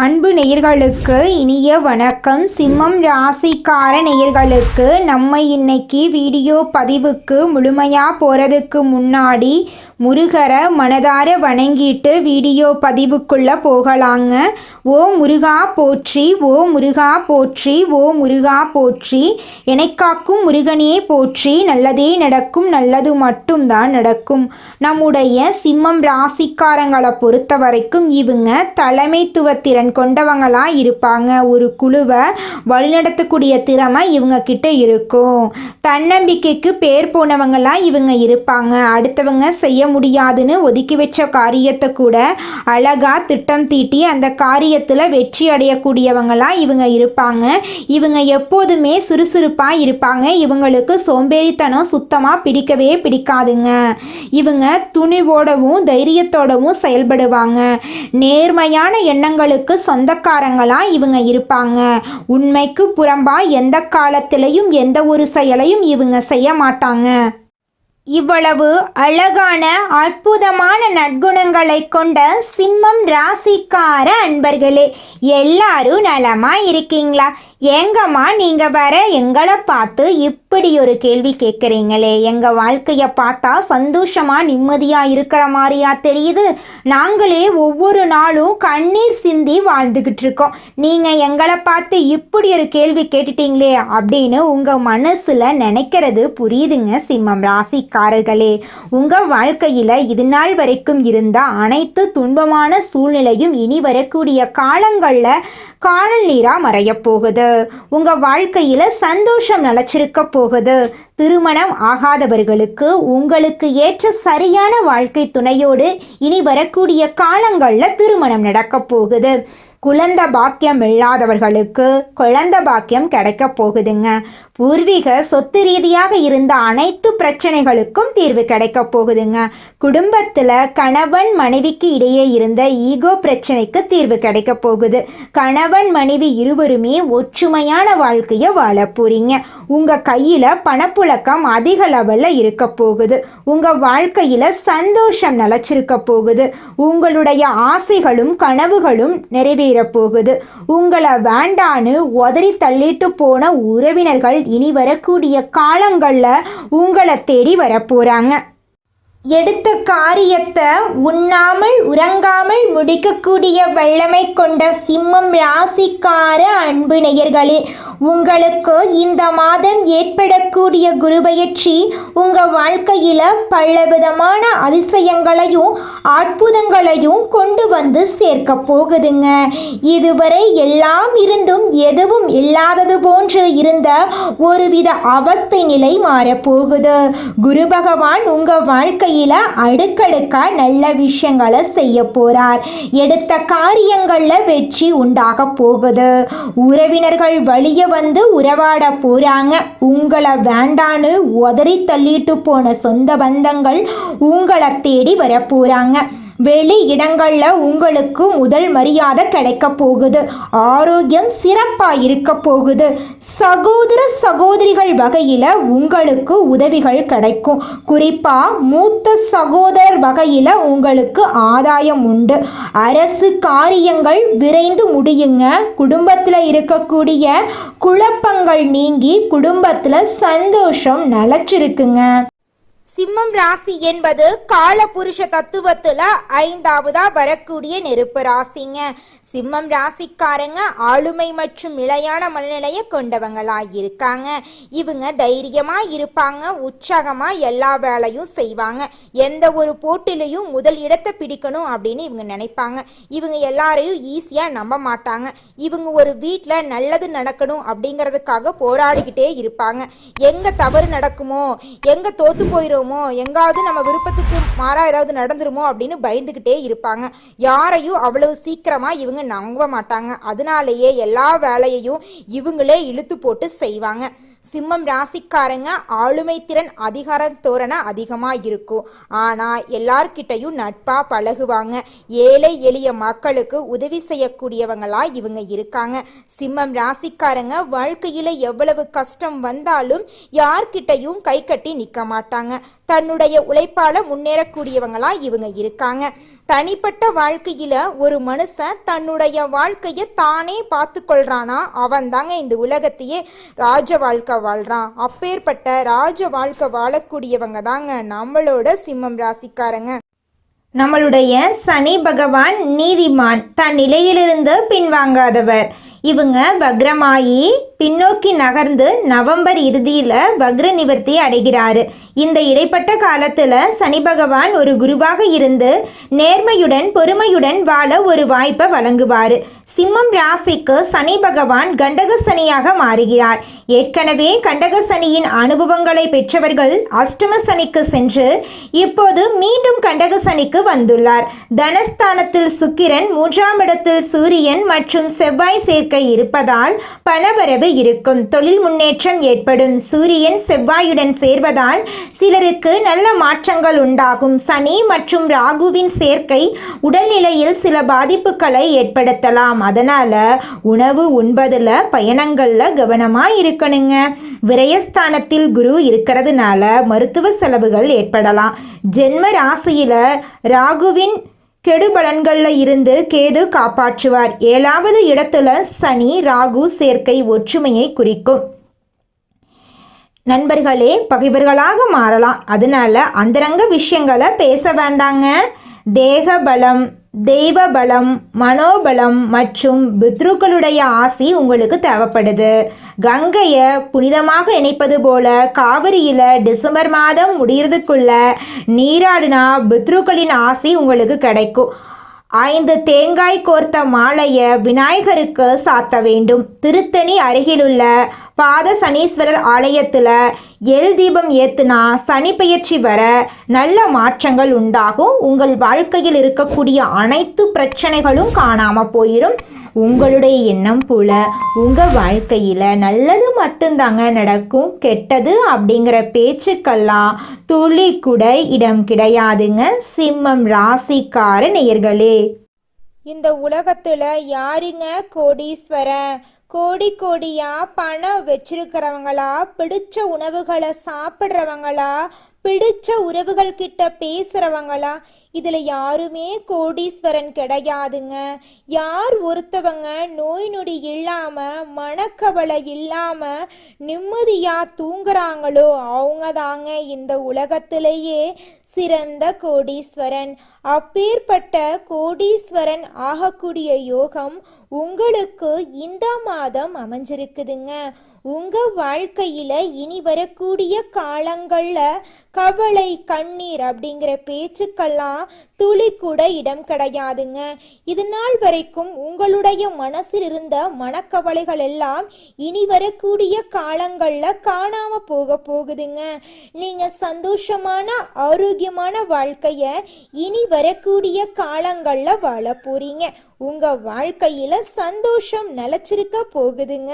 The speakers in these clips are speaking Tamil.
அன்பு நேயர்களுக்கு இனிய வணக்கம். சிம்மம் ராசிக்கார நேயர்களுக்கு நம்ம இன்னைக்கு வீடியோ பதிவுக்கு முழுமையாக போகிறதுக்கு முன்னாடி முருகரை மனதார வணங்கிட்டு வீடியோ பதிவுக்குள்ளே போகலாங்க. ஓ முருகா போற்றி, ஓ முருகா போற்றி, ஓ முருகா போற்றி, எனக்காக்கும் முருகனே போற்றி, நல்லதே நடக்கும், நல்லது மட்டும்தான் நடக்கும். நம்முடைய சிம்மம் ராசிக்காரங்களை பொறுத்த வரைக்கும் இவங்க தலைமைத்துவ திறன் கொண்டவங்களாக இருப்பாங்க. ஒரு குழுவை வழிநடத்தக்கூடிய திறமை இவங்க கிட்ட இருக்கும். தன்னம்பிக்கைக்கு பேர் போனவங்களாம் இவங்க இருப்பாங்க. அடுத்தவங்க செய்ய முடியாதுன்னு ஒதுக்கி வச்ச காரியத்தை கூட அழகா திட்டம் தீட்டி அந்த காரியத்தில் வெற்றி அடையக்கூடியவங்களா இவங்க இருப்பாங்க. இவங்க எப்போதுமே சுறுசுறுப்பாக இருப்பாங்க. இவங்களுக்கு சோம்பேறித்தனம் சுத்தமாக பிடிக்கவே பிடிக்காதுங்க. இவங்க துணிவோடவும் தைரியத்தோடவும் செயல்படுவாங்க. நேர்மையான எண்ணங்களுக்கு சொந்தக்காரங்களா இவங்க இருப்பாங்க. உண்மைக்கு புறம்பா எந்த காலத்திலையும் எந்த ஒரு செயலையும் இவங்க செய்ய மாட்டாங்க. இவ்வளவு அழகான அற்புதமான நற்குணங்களை கொண்ட சிம்மம் ராசிக்கார அன்பர்களே, எல்லாரும் நலமா இருக்கீங்களா? ஏங்கம்மா நீங்கள் வர எங்களை பார்த்து இப்படி ஒரு கேள்வி கேட்குறீங்களே, எங்கள் வாழ்க்கையை பார்த்தா சந்தோஷமாக நிம்மதியாக இருக்கிற மாதிரியா தெரியுது. நாங்களே ஒவ்வொரு நாளும் கண்ணீர் சிந்தி வாழ்ந்துக்கிட்டு இருக்கோம். நீங்கள் எங்களை பார்த்து இப்படி ஒரு கேள்வி கேட்டுட்டீங்களே அப்படின்னு உங்கள் மனசில் நினைக்கிறது புரியுதுங்க. சிம்மம் ராசிக்காரர்களே, உங்கள் வாழ்க்கையில் இது நாள் வரைக்கும் இருந்த அனைத்து துன்பமான சூழ்நிலையும் இனி வரக்கூடிய காலங்களில் காணல் நீரா மறைய போகுது. உங்க வாழ்க்கையில சந்தோஷம் நிலைச்சிருக்க போகுது. திருமணம் ஆகாதவர்களுக்கு உங்களுக்கு ஏற்ற சரியான வாழ்க்கை துணையோடு இனி வரக்கூடிய காலங்களில் திருமணம் நடக்க போகுது. குழந்தை பாக்கியம் இல்லாதவர்களுக்கு குழந்தை பாக்கியம் கிடைக்க போகுதுங்க. பூர்வீக சொத்து ரீதியாக இருந்த அனைத்து பிரச்சனைகளுக்கும் தீர்வு கிடைக்க போகுதுங்க. குடும்பத்தில் கணவன் மனைவிக்கு இடையே இருந்த ஈகோ பிரச்சனைக்கு தீர்வு கிடைக்க போகுது. கணவன் மனைவி இருவருமே ஒற்றுமையான வாழ்க்கையை வாழ போறீங்க. உங்கள் கையில் பணப்புழக்கம் அதிக லெவலில் இருக்க போகுது. உங்கள் வாழ்க்கையில் சந்தோஷம் நிலச்சிருக்க போகுது. உங்களுடைய ஆசைகளும் கனவுகளும் நிறைவேற போகுது. உங்களை வேண்டான்னு உதறி தள்ளிட்டு போன உறவினர்கள் இனி வரக்கூடிய காலங்களில் உங்களை தேடி வரப்போகிறாங்க. எடுத்த காரியத்தை உண்ணாமல் உறங்காமல் முடிக்கக்கூடிய வல்லமை கொண்ட சிம்மம் ராசிக்கார அன்பு நேயர்களே, உங்களுக்கு இந்த மாதம் ஏற்படக்கூடிய குருபெயர்ச்சி உங்கள் வாழ்க்கையில் பலவிதமான அதிசயங்களையும் அற்புதங்களையும் கொண்டு வந்து சேர்க்க போகுதுங்க. இதுவரை எல்லாம் இருந்தும் எதுவும் இல்லாதது போன்று இருந்த ஒருவித அவஸ்தை நிலை மாறப்போகுது. குரு பகவான் உங்கள் வாழ்க்கையில் அடுக்கடுக்கா நல்ல விஷயங்களை செய்ய போறார். எடுத்த காரியங்கள்ல வெற்றி உண்டாக போகுது. உறவினர்கள் வழிய வந்து உறவாட போறாங்க. உங்களை வேண்டான்னு உதறி தள்ளிட்டு போன சொந்த பந்தங்கள் உங்களை தேடி வர போறாங்க. வெளி இடங்களில் உங்களுக்கு முதல் மரியாதை கிடைக்க போகுது. ஆரோக்கியம் சிறப்பாக இருக்க போகுது. சகோதர சகோதரிகள் வகையில் உங்களுக்கு உதவிகள் கிடைக்கும். குறிப்பாக மூத்த சகோதரர் வகையில் உங்களுக்கு ஆதாயம் உண்டு. அரசு காரியங்கள் விரைந்து முடியுங்க. குடும்பத்தில் இருக்கக்கூடிய குழப்பங்கள் நீங்கி குடும்பத்தில் சந்தோஷம் நிலச்சிருக்குங்க. சிம்மம் ராசி என்பது காலபுருஷ தத்துவத்துல 5வதா வரக்கூடிய நெருப்பு ராசிங்க. சிம்மம் ராசிக்காரங்க ஆளுமை மற்றும் நிலையான மனநிலையை கொண்டவங்களா இருக்காங்க. இவங்க தைரியமா இருப்பாங்க. உற்சாகமா எல்லா வேலையும் செய்வாங்க. எந்த ஒரு போட்டிலையும் முதல் இடத்தை பிடிக்கணும் அப்படின்னு இவங்க நினைப்பாங்க. இவங்க எல்லாரையும் ஈஸியா நம்ப மாட்டாங்க. இவங்க ஒரு வீட்டில் நல்லது நடக்கணும் அப்படிங்கிறதுக்காக போராடிக்கிட்டே இருப்பாங்க. எங்க தவறு நடக்குமோ, எங்க தோத்து போயிடுமோ, எங்காவது நம்ம விருப்பத்துக்கு மாறா ஏதாவது நடந்துருமோ அப்படின்னு பயந்துகிட்டே இருப்பாங்க. யாரையும் அவ்வளவு சீக்கிரமா இவங்க நம்ப மாட்டாங்க. அதனாலேயே எல்லா வேலையையும் இவங்களே இழுத்து போட்டு செய்வாங்க. சிம்மம் ராசிக்காரங்க ஆளுமை திறன் அதிகார தோரணை அதிகமாக இருக்கும். ஆனால் எல்லார்கிட்டையும் நட்பாக பழகுவாங்க. ஏழை எளிய மக்களுக்கு உதவி செய்யக்கூடியவங்களா இவங்க இருக்காங்க. சிம்மம் ராசிக்காரங்க வாழ்க்கையில் எவ்வளவு கஷ்டம் வந்தாலும் யார்கிட்டையும் கை கட்டி நிற்க மாட்டாங்க. தன்னுடைய உழைப்பால முன்னேறக்கூடியவங்களா இவங்க இருக்காங்க. தனிப்பட்ட வாழ்க்கையில ஒரு மனுஷன் தன்னுடைய வாழ்க்கையை தானே பார்த்து கொள்றானா அவன் தாங்க இந்த உலகத்தையே ராஜ வாழ்க்கை வாழ்றான். அப்பேற்பட்ட ராஜ வாழ்க்கை வாழக்கூடியவங்க தாங்க நம்மளோட சிம்மம் ராசிக்காரங்க. நம்மளுடைய சனி பகவான் நீதிமான், தன் நிலையிலிருந்து பின்வாங்காதவர். இவங்க வக்ரமாயி பின்னோக்கி நகர்ந்து நவம்பர் இறுதியில் வக்ர நிவர்த்தி அடைகிறாரு. இந்த இடைப்பட்ட காலத்தில் சனி பகவான் ஒரு குருவாக இருந்து நேர்மையுடன் பொறுமையுடன் வாழ ஒரு வாய்ப்பை வழங்குவார். சிம்மம் ராசிக்கு சனி பகவான் கண்டக சனியாக மாறுகிறார். ஏற்கனவே கண்டக சனியின் அனுபவங்களை பெற்றவர்கள் அஷ்டம சனிக்கு சென்று இப்போது மீண்டும் கண்டக சனிக்கு வந்துள்ளார். தனஸ்தானத்தில் சுக்கிரன், 3ஆம் இடத்தில் சூரியன் மற்றும் செவ்வாய் சேர்க்கை இருப்பதால் பணவரவு இருக்கும். தொழில் முன்னேற்றம் ஏற்படும். சூரியன் செவ்வாயுடன் சேர்வதால் சிலருக்கு நல்ல மாற்றங்கள் உண்டாகும். சனி மற்றும் ராகுவின் சேர்க்கை உடல்நிலையில் சில பாதிப்புகளை ஏற்படுத்தலாம். அதனால உணவு உண்பதுல பயணங்கள்ல கவனமா இருக்கணுங்க. விரயஸ்தானத்தில் குரு இருக்கிறதுனால மருத்துவ செலவுகள் ஏற்படலாம். ஜென்ம ராசியில ராகுவின் கெடுபலன்கள்ல இருந்து கேது காப்பாற்றுவார். 7வது இடத்துல சனி ராகு சேர்க்கை ஒற்றுமையை குறிக்கும். நண்பர்களே பகைவர்களாக மாறலாம். அதனால அந்தரங்க விஷயங்களை பேச வேண்டாங்க. தேக பலம், தெய்வ பலம், மனோபலம் மற்றும் பித்ருக்களுடைய ஆசி உங்களுக்கு தேவைப்படுது. கங்கையை புனிதமாக நினைப்பது போல காவிரியில் டிசம்பர் மாதம் முடிகிறதுக்குள்ள நீராடினா பித்ருக்களின் ஆசி உங்களுக்கு கிடைக்கும். 5 தேங்காய் கோர்த்த மாலையை விநாயகருக்கு சாத்த வேண்டும். திருத்தணி அருகிலுள்ள பாத சனீஸ்வரர் ஆலயத்தில் எல் தீபம் ஏத்துனா சனி பெயர்ச்சி வர நல்ல மாற்றங்கள் உண்டாகும். உங்கள் வாழ்க்கையில் இருக்கக்கூடிய அனைத்து பிரச்சனைகளும் காணாமல் போயிடும். உங்களுடைய எண்ணம் போல உங்கள் வாழ்க்கையில் நல்லது மட்டும்தாங்க நடக்கும். கெட்டது அப்படிங்கிற பேச்சுக்கெல்லாம் துளி கூட இடம் கிடையாதுங்க. சிம்மம் ராசிக்கார நேயர்களே, இந்த உலகத்தில் யாருங்க கோடீஸ்வரன்? கோடி கோடியா பணம் வச்சிருக்கிறவங்களா, பிடிச்ச உணவுகளை சாப்பிட்றவங்களா, பிடிச்ச உறவுகள் கிட்ட பேசுறவங்களா? இதில் யாருமே கோடீஸ்வரன் கிடையாதுங்க. யார் ஒருத்தவங்க நோய் நொடி இல்லாமல் மனக்கவலை இல்லாமல் நிம்மதியாக தூங்குறாங்களோ அவங்க தாங்க இந்த உலகத்திலேயே சிறந்த கோடீஸ்வரன். அப்பேற்பட்ட கோடீஸ்வரன் ஆகக்கூடிய யோகம் உங்களுக்கு இந்த மாதம் அமைஞ்சிருக்குதுங்க. உங்கள் வாழ்க்கையில் இனி வரக்கூடிய காலங்களில் கவலை கண்ணீர் அப்படிங்கிற பேச்சுக்கெல்லாம் துளி கூட இடம் கிடையாதுங்க. இது நாள் வரைக்கும் உங்களுடைய மனசில் இருந்த மனக்கவலைகள் எல்லாம் இனி வரக்கூடிய காலங்களில் காணாம போகுதுங்க. நீங்கள் சந்தோஷமான ஆரோக்கியமான வாழ்க்கையை இனி வரக்கூடிய காலங்களில் வாழ போறீங்க. உங்கள் வாழ்க்கையில் சந்தோஷம் நிலைச்சிருக்க போகுதுங்க.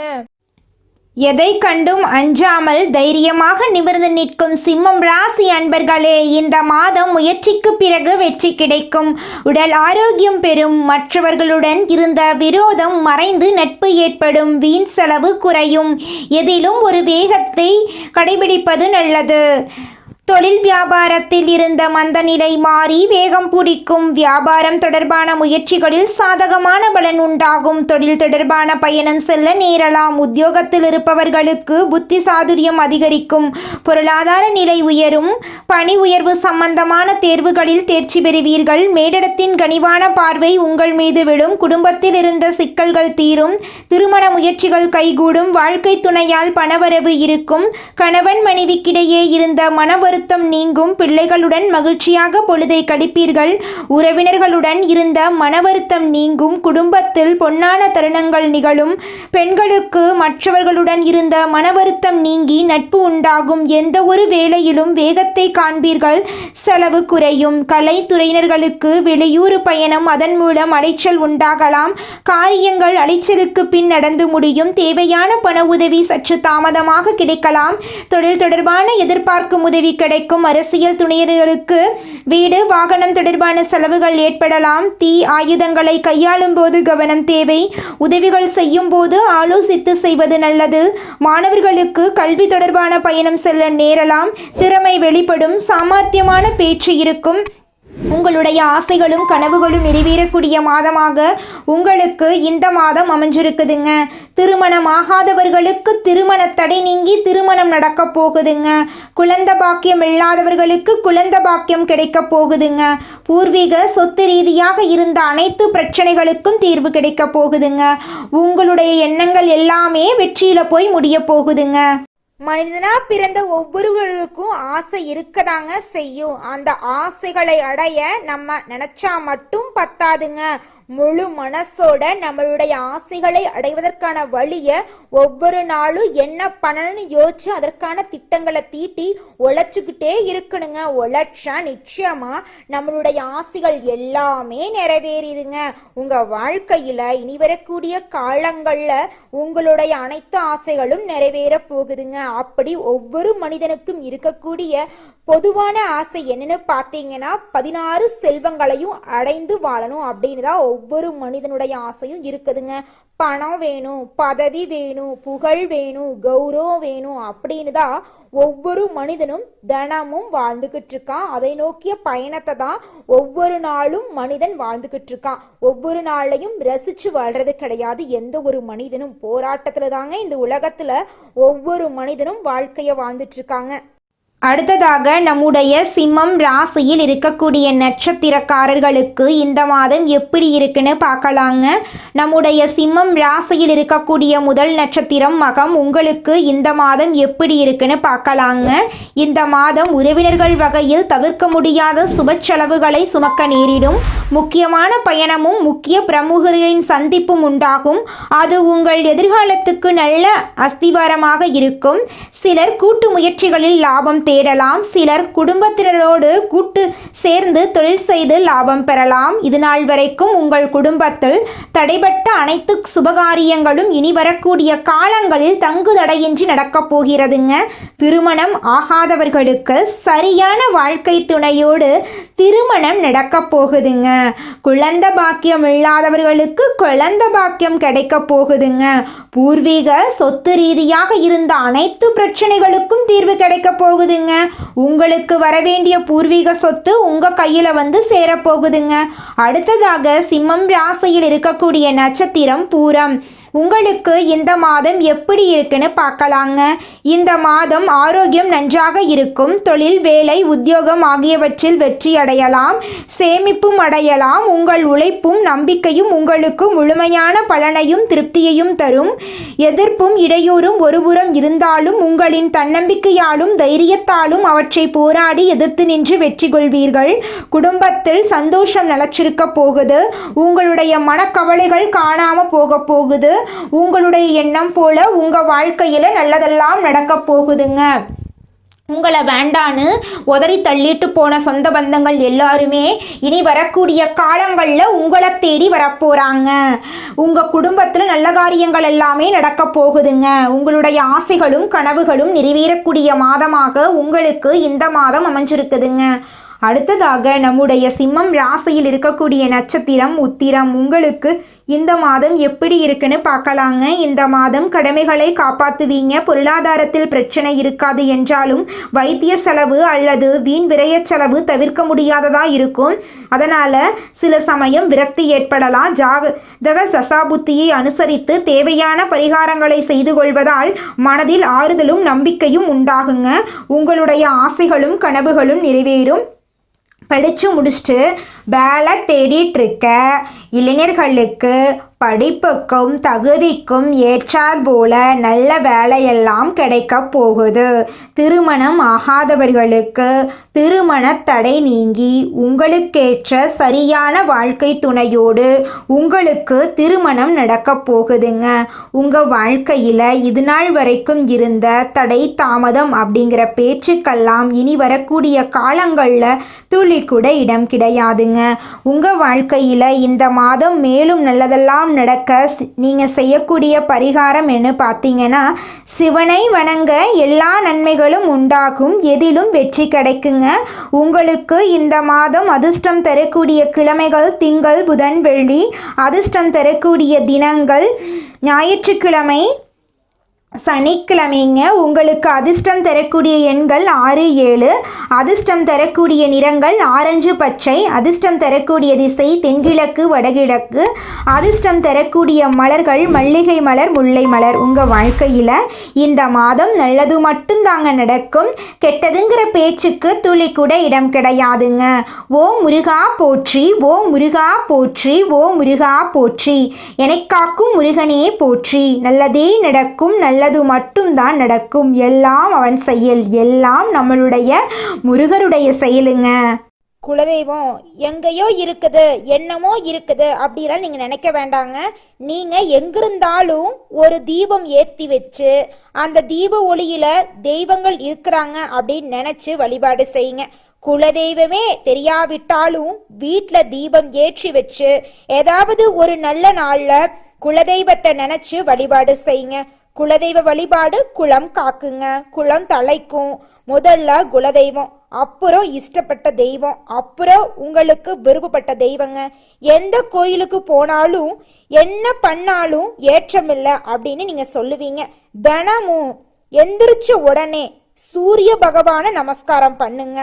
எதை கண்டும் அஞ்சாமல் தைரியமாக நிமிர்ந்து நிற்கும் சிம்மம் ராசி அன்பர்களே, இந்த மாதம் முயற்சிக்கு பிறகு வெற்றி கிடைக்கும். உடல் ஆரோக்கியம் பெறும். மற்றவர்களுடன் இருந்த விரோதம் மறைந்து நட்பு ஏற்படும். வீண் செலவு குறையும். எதிலும் ஒரு வேகத்தை கடைபிடிப்பது நல்லது. தொழில் வியாபாரத்தில் இருந்த மந்த நிலை மாறி வேகம் பிடிக்கும். வியாபாரம் தொடர்பான முயற்சிகளில் சாதகமான பலன் உண்டாகும். தொழில் தொடர்பான பயணம் செல்ல நேரலாம். உத்தியோகத்தில் இருப்பவர்களுக்கு புத்தி சாதுரியம் அதிகரிக்கும். பொருளாதார நிலை உயரும். பணி உயர்வு சம்பந்தமான தேர்வுகளில் தேர்ச்சி பெறுவீர்கள். மேலிடத்தின் கனிவான பார்வை உங்கள் மீது விடும். குடும்பத்தில் இருந்த சிக்கல்கள் தீரும். திருமண முயற்சிகள் கைகூடும். வாழ்க்கை துணையால் பணவரவு இருக்கும். கணவன் மனைவிக்கிடையே இருந்த மன வருத்தம் நீங்கும். பிள்ளைகளுடன் மகிழ்ச்சியாக பொழுதை கழிப்பீர்கள். உறவினர்களுடன் இருந்த மன வருத்தம் நீங்கும். குடும்பத்தில் பொன்னான தருணங்கள் நிகழும். பெண்களுக்கு மற்றவர்களுடன் இருந்த மன வருத்தம் நீங்கி நட்பு உண்டாகும். எந்த ஒரு வேலையிலும் வேகத்தை காண்பீர்கள். செலவு குறையும். கலைத்துறையினர்களுக்கு வெளியூர் பயணம், அதன் மூலம் அலைச்சல் உண்டாகலாம். காரியங்கள் அலைச்சலுக்கு பின் நடந்து முடியும். தேவையான பண உதவி சற்று தாமதமாக கிடைக்கலாம். தொழில் தொடர்பான எதிர்பார்க்கும் உதவி கிடைக்கும். அரசியல் துணையர்களுக்கு வீடு வாகனம் தொடர்பான செலவுகள் ஏற்படலாம். தீ ஆயுதங்களை கையாளும் போது கவனம் தேவை. உதவிகள் செய்யும் போது ஆலோசித்து செய்வது நல்லது. மாணவர்களுக்கு கல்வி தொடர்பான பயணம் செல்ல நேரலாம். திறமை வெளிப்படும். சாமர்த்தியமான பேச்சு இருக்கும். உங்களுடைய ஆசைகளும் கனவுகளும் நிறைவேறக்கூடிய மாதமாக உங்களுக்கு இந்த மாதம் அமைஞ்சிருக்குதுங்க. திருமணம் ஆகாதவர்களுக்கு திருமண தடை நீங்கி திருமணம் நடக்க போகுதுங்க. குழந்தை பாக்கியம் இல்லாதவர்களுக்கு குழந்தை பாக்கியம் கிடைக்க போகுதுங்க. பூர்வீக சொத்து ரீதியாக இருந்த அனைத்து பிரச்சனைகளுக்கும் தீர்வு கிடைக்க போகுதுங்க. உங்களுடைய எண்ணங்கள் எல்லாமே வெற்றியில போய் முடிய போகுதுங்க. மனிதனா பிறந்த ஒவ்வொருவருக்கும் ஆசை இருக்கதாங்க செய்யும். அந்த ஆசைகளை அடைய நம்ம நினைச்சா மட்டும் பத்தாதுங்க. முழு மனசோட நம்மளுடைய ஆசைகளை அடைவதற்கான வழிய ஒவ்வொரு நாளும் என்ன பண்ணணும்னு யோசிச்சு அதற்கான திட்டங்களை தீட்டி உழைச்சுக்கிட்டே இருக்கணுங்க. உழைச்சா நிச்சயமா நம்மளுடைய ஆசைகள் எல்லாமே நிறைவேறிடுங்க. உங்க வாழ்க்கையில இனி வரக்கூடிய காலங்கள்ல உங்களுடைய அனைத்து ஆசைகளும் நிறைவேற போகுதுங்க. அப்படி ஒவ்வொரு மனிதனுக்கும் இருக்கக்கூடிய பொதுவான ஆசை என்னன்னு பார்த்தீங்கன்னா 16 செல்வங்களையும் அடைந்து வாழணும் அப்படின்னு தான் ஒவ்வொரு மனிதனுடைய ஆசையும் இருக்குதுங்க. பணம் வேணும், பதவி வேணும், புகழ் வேணும், கௌரவம் வேணும் அப்படின்னு தான் ஒவ்வொரு மனிதனும் தினமும் வாழ்ந்துகிட்டு இருக்கான். அதை நோக்கிய பயணத்தை தான் ஒவ்வொரு நாளும் மனிதன் வாழ்ந்துகிட்டு இருக்கான். ஒவ்வொரு நாளையும் ரசிச்சு வாழ்றது கிடையாது. எந்த ஒரு மனிதனும் போராட்டத்துல தாங்க இந்த உலகத்துல ஒவ்வொரு மனிதனும் வாழ்க்கைய வாழ்ந்துட்டு இருக்காங்க. அடுத்ததாக நம்முடைய சிம்மம் ராசியில் இருக்கக்கூடிய நட்சத்திரக்காரர்களுக்கு இந்த மாதம் எப்படி இருக்குன்னு பார்க்கலாங்க. நம்முடைய சிம்மம் ராசியில் இருக்கக்கூடிய முதல் நட்சத்திரம் மகம். உங்களுக்கு இந்த மாதம் எப்படி இருக்குன்னு பார்க்கலாங்க. இந்த மாதம் உறவினர்கள் வகையில் தவிர்க்க முடியாத சுப செலவுகளை சுமக்க நேரிடும். முக்கியமான பயணமும் முக்கிய பிரமுகர்களின் சந்திப்பும் உண்டாகும். அது உங்கள் எதிர்காலத்துக்கு நல்ல அஸ்திவாரமாக இருக்கும். சிலர் கூட்டு முயற்சிகளில் லாபம் தேடலாம். சிலர் குடும்பத்தினரோடு கூட்டு சேர்ந்து தொழில் செய்து லாபம் பெறலாம். இது நாள் வரைக்கும் உங்கள் குடும்பத்தில் தடைபட்ட அனைத்து சுபகாரியங்களும் இனி வரக்கூடிய காலங்களில் தங்கு தடையின்றி நடக்கப் போகிறதுங்க. திருமணம் ஆகாதவர்களுக்கு சரியான வாழ்க்கை துணையோடு திருமணம் நடக்கப் போகுதுங்க. குழந்தை பாக்கியம் இல்லாதவர்களுக்கு குழந்தை பாக்கியம் கிடைக்க போகுதுங்க. பூர்வீக சொத்து ரீதியாக இருந்த அனைத்து பிரச்சனைகளுக்கும் தீர்வு கிடைக்க போகுதுங்க. உங்களுக்கு வரவேண்டிய பூர்வீக சொத்து உங்க கையில வந்து சேரப்போகுதுங்க. அடுத்ததாக சிம்மம் ராசியில் இருக்கக்கூடிய நட்சத்திரம் பூரம். உங்களுக்கு இந்த மாதம் எப்படி இருக்குன்னு பார்க்கலாங்க. இந்த மாதம் ஆரோக்கியம் நன்றாக இருக்கும். தொழில், வேலை, உத்தியோகம் ஆகியவற்றில் வெற்றி அடையலாம். சேமிப்பும் அடையலாம். உங்கள் உழைப்பும் நம்பிக்கையும் உங்களுக்கு முழுமையான பலனையும் திருப்தியையும் தரும். எதிர்ப்பும் இடையூறும் ஒருபுறம் இருந்தாலும் உங்களின் தன்னம்பிக்கையாலும் தைரியத்தாலும் அவற்றை போராடி எதிர்த்து நின்று வெற்றி கொள்வீர்கள். குடும்பத்தில் சந்தோஷம் நிலச்சிருக்க போகுது. உங்களுடைய மனக்கவலைகள் காணாம போக போகுது. உங்களுடைய எண்ணம் போல உங்க வாழ்க்கையில நல்லதெல்லாம் நடக்க போகுதுங்க. உங்களை வேண்டான்னு உதறி தள்ளிட்டு போன சொந்த பந்தங்கள் எல்லாருமே இனி வரக்கூடிய காலங்களில் உங்களை தேடி வரப்போகிறாங்க. உங்கள் குடும்பத்தில் நல்ல காரியங்கள் எல்லாமே நடக்க போகுதுங்க. உங்களுடைய ஆசைகளும் கனவுகளும் நிறைவேறக்கூடிய மாதமாக உங்களுக்கு இந்த மாதம் அமைஞ்சிருக்குதுங்க. அடுத்ததாக நம்முடைய சிம்மம் ராசியில் இருக்கக்கூடிய நட்சத்திரம் உத்திரம். உங்களுக்கு இந்த மாதம் எப்படி இருக்குன்னு பார்க்கலாங்க. இந்த மாதம் கடமைகளை காப்பாற்றுவீங்க. பொருளாதாரத்தில் பிரச்சனை இருக்காது என்றாலும் வைத்திய செலவு அல்லது வீண் விரய செலவு தவிர்க்க முடியாததாக இருக்கும். அதனால் சில சமயம் விரக்தி ஏற்படலாம். ஜாதக தசாபுத்தியை அனுசரித்து தேவையான பரிகாரங்களை செய்து கொள்வதால் மனதில் ஆறுதலும் நம்பிக்கையும் உண்டாகுங்க. உங்களுடைய ஆசைகளும் கனவுகளும் நிறைவேறும். படித்து முடிச்சுட்டு வேலை தேடிட்டு இருக்க இளைஞர்களுக்கு படிப்புக்கும் தகுதிக்கும் ஏற்றார் போல நல்ல வேலையெல்லாம் கிடைக்க போகுது. திருமணம் ஆகாதவர்களுக்கு திருமண தடை நீங்கி உங்களுக்கேற்ற சரியான வாழ்க்கை துணையோடு உங்களுக்கு திருமணம் நடக்க போகுதுங்க. உங்கள் வாழ்க்கையில் இது நாள் வரைக்கும் இருந்த தடை தாமதம் அப்படிங்கிற பேச்சுக்கெல்லாம் இனி வரக்கூடிய காலங்களில் துளி கூட இடம் கிடையாதுங்க. உங்கள் வாழ்க்கையில் இந்த மாதம் மேலும் நல்லதெல்லாம் நடக்க நீங்கள் செய்யக்கூடிய பரிகாரம் என்ன பார்த்தீங்கன்னா, சிவனை வணங்க எல்லா நன்மைகளும் உண்டாகும். எதிலும் வெற்றி கிடைக்குங்க. உங்களுக்கு இந்த மாதம் அதிர்ஷ்டம் தரக்கூடிய கிழமைகள் திங்கள், புதன், வெள்ளி. அதிர்ஷ்டம் தரக்கூடிய தினங்கள் ஞாயிற்றுக்கிழமை, சனிக்கிழமைங்க உங்களுக்கு அதிர்ஷ்டம் தரக்கூடிய எண்கள் 6 7. அதிர்ஷ்டம் தரக்கூடிய நிறங்கள் ஆரஞ்சு பச்சை. அதிர்ஷ்டம் தரக்கூடிய திசை தென்கிழக்கு வடகிழக்கு. அதிர்ஷ்டம் தரக்கூடிய மலர்கள் மல்லிகை மலர் முல்லை மலர். உங்கள் வாழ்க்கையில் இந்த மாதம் நல்லது மட்டும்தாங்க நடக்கும். கெட்டதுங்கிற பேச்சுக்கு துளி கூட இடம் கிடையாதுங்க. ஓ முருகா போற்றி, ஓ முருகா போற்றி, ஓ முருகா போற்றி. என்னைக் காக்கும் முருகனே போற்றி. நல்லதே நடக்கும், நல்லது மட்டும்தான் நடக்கும். எல்லாம் அவன் செயல், எல்லாம் நம்மளுடைய முருகருடைய செயலுங்க. குலதெய்வம் எங்கேயோ இருக்குது, என்னமோ இருக்குது அப்படிலாம் நீங்க நினைக்க வேண்டாங்க. நீங்க எங்கிருந்தாலும் ஒரு தீபம் ஏற்றி வச்சு அந்த தீப ஒளியில தெய்வங்கள் இருக்கிறாங்க அப்படின்னு நினைச்சு வழிபாடு செய்யுங்க. குலதெய்வமே தெரியாவிட்டாலும் வீட்டில் தீபம் ஏற்றி வச்சு ஏதாவது ஒரு நல்ல நாள்ல குலதெய்வத்தை நினைச்சு வழிபாடு செய்யுங்க. குலதெய்வ வழிபாடு குலம் காக்குங்க, குலம் தலைக்கும். முதல்ல குலதெய்வம், அப்புறம் இஷ்டப்பட்ட தெய்வம், அப்புறம் உங்களுக்கு விருப்பப்பட்ட தெய்வங்க. எந்த கோயிலுக்கு போனாலும் என்ன பண்ணாலும் ஏற்றமில்லை அப்படின்னு நீங்க சொல்லுவீங்க. தினமும் எந்திரிச்ச உடனே சூரிய பகவானை நமஸ்காரம் பண்ணுங்க.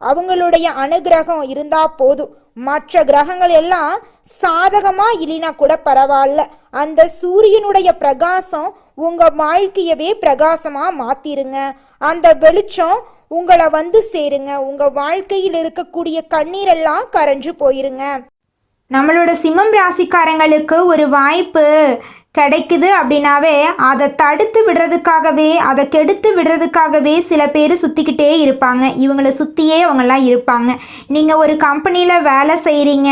அவங்களுடைய அனுகிரகம் இருந்தா போதும். மற்ற கிரகங்கள் எல்லாம் சாதகமா இல்லைனா கூட பரவாயில்ல, அந்த சூரியனுடைய பிரகாசம் உங்க வாழ்க்கையவே பிரகாசமா மாத்திருங்க. அந்த வெளிச்சம் உங்களை வந்து சேருங்க. உங்க வாழ்க்கையில் இருக்கக்கூடிய கண்ணீரெல்லாம் கரைஞ்சு போயிருங்க. நம்மளோட சிம்மம் ராசிக்காரங்களுக்கு ஒரு வாய்ப்பு கிடைக்குது அப்படின்னாவே அதை தடுத்து விடுறதுக்காகவே, அதை கெடுத்து விடுறதுக்காகவே சில பேர் சுற்றிக்கிட்டே இருப்பாங்க. இவங்களை சுற்றியே அவங்கெல்லாம் இருப்பாங்க. நீங்கள் ஒரு கம்பெனியில் வேலை செய்கிறீங்க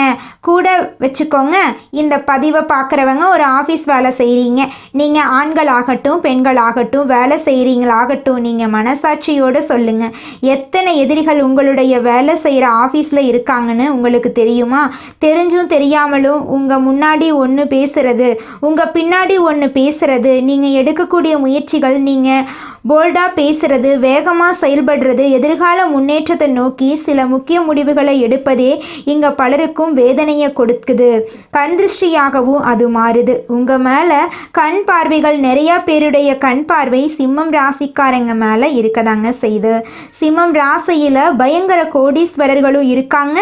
கூட வச்சுக்கோங்க. இந்த பதிவை பார்க்குறவங்க ஒரு ஆஃபீஸ் வேலை செய்கிறீங்க. நீங்கள் ஆண்களாகட்டும் பெண்களாகட்டும் வேலை செய்கிறீங்களாகட்டும், நீங்கள் மனசாட்சியோடு சொல்லுங்கள். எத்தனை எதிரிகள் உங்களுடைய வேலை செய்கிற ஆஃபீஸில் இருக்காங்கன்னு உங்களுக்கு தெரியுமா? தெரிஞ்சும் தெரியாமலும் உங்கள் முன்னாடி ஒன்று பேசுகிறது, உங்கள் பின்னாடி ஒன்று பேசுகிறது, நீங்கள் எடுக்கக்கூடிய முயற்சிகள், நீங்கள் போல்டாக பேசுகிறது, வேகமாக செயல்படுறது, எதிர்கால முன்னேற்றத்தை நோக்கி சில முக்கிய முடிவுகளை எடுப்பதே இங்கே பலருக்கும் வேதனையை கொடுக்குது. கண் திருஷ்டியாகவும் அது மாறுது. உங்கள் மேலே கண் பார்வைகள், நிறையா பேருடைய கண் பார்வை சிம்மம் ராசிக்காரங்க மேலே இருக்கதாங்க செய்யுது. சிம்மம் ராசியில் பயங்கர கோடீஸ்வரர்களும் இருக்காங்க,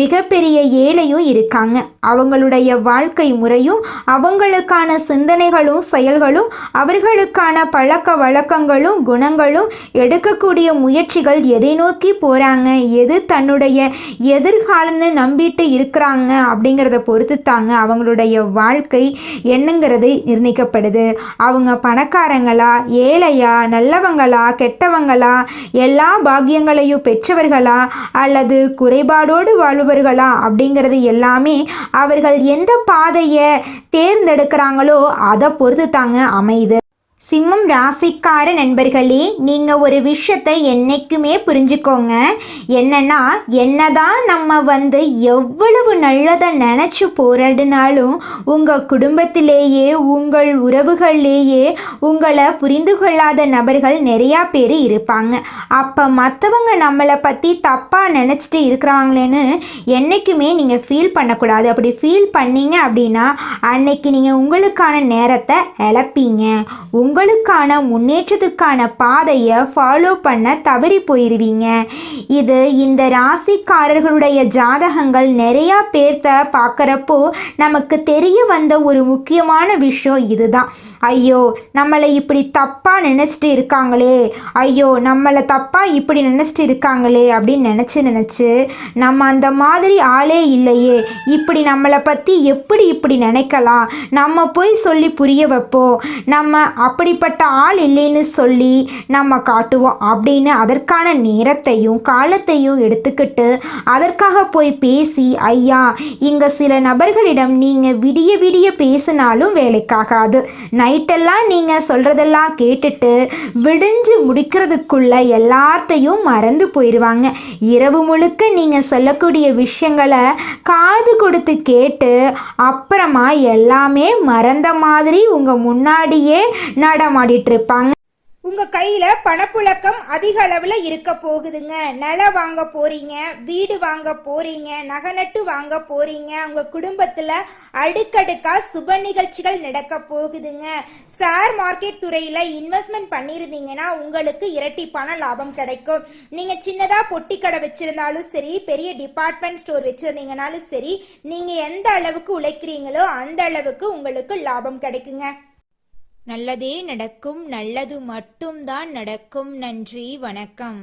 மிகப்பெரிய ஏழையும் இருக்காங்க. அவங்களுடைய வாழ்க்கை முறையும் அவங்களுக்கான சிந்தனைகளும் செயல்களும் அவர்களுக்கான பழக்க வழக்கங்களும் குணங்களும் எடுக்கக்கூடிய முயற்சிகள் எதை நோக்கி போகிறாங்க, எது தன்னுடைய எதிர்காலம்னு நம்பிட்டு இருக்கிறாங்க அப்படிங்கிறத பொறுத்து தாங்க அவங்களுடைய வாழ்க்கை என்னங்கிறது நிர்ணயிக்கப்படுது. அவங்க பணக்காரங்களா, ஏழையா, நல்லவங்களா, கெட்டவங்களா, எல்லா பாக்கியங்களையும் பெற்றவர்களா அல்லது குறைபாடோடு வாழ்பவர்களா அப்படிங்கிறது எல்லாமே அவர்கள் எந்த பாதையை தேர்ந்தெடுக்கிறாங்களோ அதை பொறுத்து தாங்க அமையுது. சிம்மம் ராசிக்கார நண்பர்களே, நீங்கள் ஒரு விஷயத்தை என்றைக்குமே புரிஞ்சுக்கோங்க. என்னன்னா, என்னதான் நம்ம எவ்வளவு நல்லதை நினச்சி போராடினாலும் உங்கள் குடும்பத்திலேயே உங்கள் உறவுகள்லேயே உங்களை புரிந்து கொள்ளாத நபர்கள் நிறையா பேர் இருப்பாங்க. அப்போ மற்றவங்க நம்மளை பற்றி தப்பாக நினச்சிட்டு இருக்கிறாங்களேன்னு என்றைக்குமே நீங்கள் ஃபீல் பண்ணக்கூடாது. அப்படி ஃபீல் பண்ணீங்க அப்படின்னா அன்னைக்கு நீங்கள் உங்களுக்கான நேரத்தை இழப்பீங்க. உங்களுக்கான முன்னேற்றத்துக்கான பாதையை ஃபாலோ பண்ண தவறி போயிடுவீங்க. இது இந்த ராசிக்காரர்களுடைய ஜாதகங்கள் நிறையா பேர்த்த பார்க்குறப்போ நமக்கு தெரிய வந்த ஒரு முக்கியமான விஷயம் இதுதான். ஐயோ நம்மளை இப்படி தப்பாக நினச்சிட்டு இருக்காங்களே, ஐயோ நம்மளை தப்பாக இப்படி நினச்சிட்டு இருக்காங்களே அப்படின்னு நினச்சி நம்ம அந்த மாதிரி ஆளே இல்லையே, இப்படி நம்மளை பற்றி எப்படி இப்படி நினைக்கலாம், நம்ம போய் சொல்லி புரிய வைப்போம், நம்ம அப்படிப்பட்ட ஆள் இல்லைன்னு சொல்லி நம்ம காட்டுவோம் அப்படின்னு அதற்கான நேரத்தையும் காலத்தையும் எடுத்துக்கிட்டு அதற்காக போய் பேசி, ஐயா இங்கே சில நபர்களிடம் நீங்கள் விடிய விடிய பேசினாலும் வேலைக்காகாது. நைட்டெல்லாம் நீங்கள் சொல்கிறதெல்லாம் கேட்டுட்டு விடிஞ்சு முடிக்கிறதுக்குள்ள எல்லாத்தையும் மறந்து போயிடுவாங்க. இரவு முழுக்க நீங்கள் சொல்லக்கூடிய விஷயங்களை காது கொடுத்து கேட்டு அப்புறமா எல்லாமே மறந்த மாதிரி உங்கள் முன்னாடியே நடமாடிட்டு இருப்பாங்க. உங்க கையில பணப்புழக்கம் அதிக அளவுல இருக்க போகுதுங்க. நிலம் வாங்க போறீங்க, வீடு வாங்க போறீங்க, நகை நட்டு வாங்க போறீங்க. உங்க குடும்பத்துல அடுக்கடுக்கா சுப நிகழ்ச்சிகள் நடக்க போகுதுங்க. ஷேர் மார்க்கெட் துறையில இன்வெஸ்ட்மெண்ட் பண்ணிருந்தீங்கன்னா உங்களுக்கு இரட்டிப்பான லாபம் கிடைக்கும். நீங்க சின்னதா பொட்டி கடை வச்சிருந்தாலும் சரி, பெரிய டிபார்ட்மெண்ட் ஸ்டோர் வச்சிருந்தீங்கனாலும் சரி, நீங்க எந்த அளவுக்கு உழைக்கிறீங்களோ அந்த அளவுக்கு உங்களுக்கு லாபம் கிடைக்குங்க. நல்லதே நடக்கும், நல்லது மட்டும்தான் நடக்கும். நன்றி, வணக்கம்.